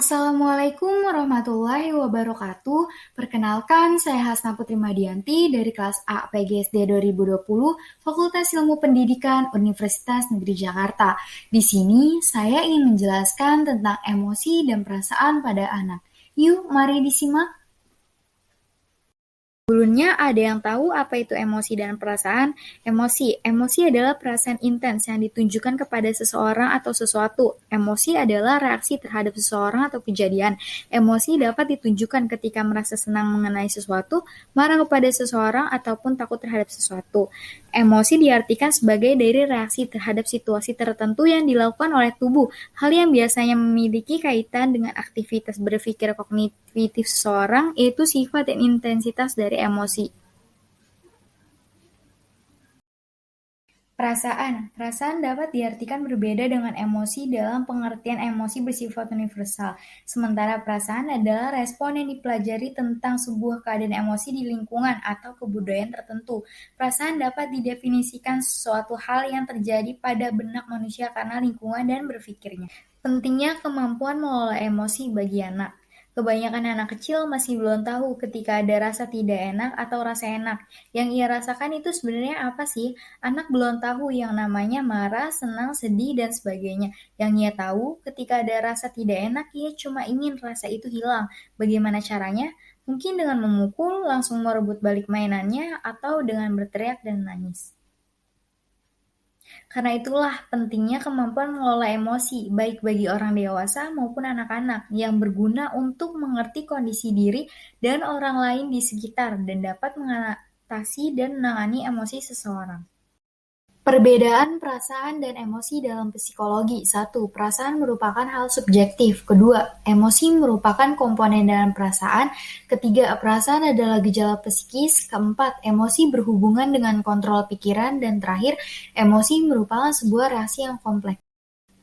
Assalamualaikum warahmatullahi wabarakatuh. Perkenalkan, saya Hasna Putri Madianti dari kelas A PGSD 2020, Fakultas Ilmu Pendidikan Universitas Negeri Jakarta. Di sini saya ingin menjelaskan tentang emosi dan perasaan pada anak. Yuk, mari disimak. Sebelumnya ada yang tahu apa itu emosi dan perasaan? Emosi adalah perasaan intens yang ditunjukkan kepada seseorang atau sesuatu. Emosi adalah reaksi terhadap seseorang atau kejadian. Emosi dapat ditunjukkan ketika merasa senang mengenai sesuatu, marah kepada seseorang, ataupun takut terhadap sesuatu. Emosi diartikan sebagai dari reaksi terhadap situasi tertentu yang dilakukan oleh tubuh, hal yang biasanya memiliki kaitan dengan aktivitas berpikir kognitif seseorang, yaitu sifat dan intensitas dari emosi. Perasaan dapat diartikan berbeda dengan emosi dalam pengertian emosi bersifat universal. Sementara perasaan adalah respon yang dipelajari tentang sebuah keadaan emosi di lingkungan atau kebudayaan tertentu. Perasaan dapat didefinisikan sesuatu hal yang terjadi pada benak manusia karena lingkungan dan berpikirnya. Pentingnya kemampuan mengelola emosi bagi anak. Kebanyakan anak kecil masih belum tahu ketika ada rasa tidak enak atau rasa enak. Yang ia rasakan itu sebenarnya apa sih? Anak belum tahu yang namanya marah, senang, sedih, dan sebagainya. Yang ia tahu ketika ada rasa tidak enak, ia cuma ingin rasa itu hilang. Bagaimana caranya? Mungkin dengan memukul, langsung merebut balik mainannya, atau dengan berteriak dan menangis. Karena itulah pentingnya kemampuan mengelola emosi, baik bagi orang dewasa maupun anak-anak, yang berguna untuk mengerti kondisi diri dan orang lain di sekitar dan dapat mengatasi dan menangani emosi seseorang. Perbedaan perasaan dan emosi dalam psikologi. 1. Perasaan merupakan hal subjektif. Kedua, emosi merupakan komponen dalam perasaan. Ketiga, perasaan adalah gejala psikis. Keempat, emosi berhubungan dengan kontrol pikiran. Dan terakhir, emosi merupakan sebuah reaksi yang kompleks.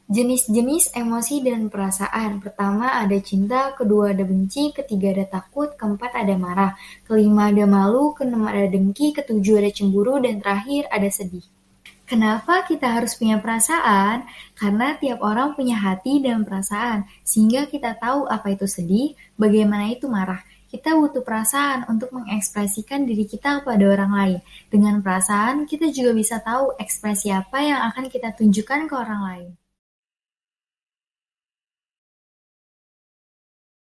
Jenis-jenis emosi dan perasaan. Pertama ada cinta, kedua ada benci, ketiga ada takut, keempat ada marah, kelima ada malu, keenam ada dengki, ketujuh ada cemburu, dan terakhir ada sedih. Kenapa kita harus punya perasaan? Karena tiap orang punya hati dan perasaan, sehingga kita tahu apa itu sedih, bagaimana itu marah. Kita butuh perasaan untuk mengekspresikan diri kita pada orang lain. Dengan perasaan, kita juga bisa tahu ekspresi apa yang akan kita tunjukkan ke orang lain.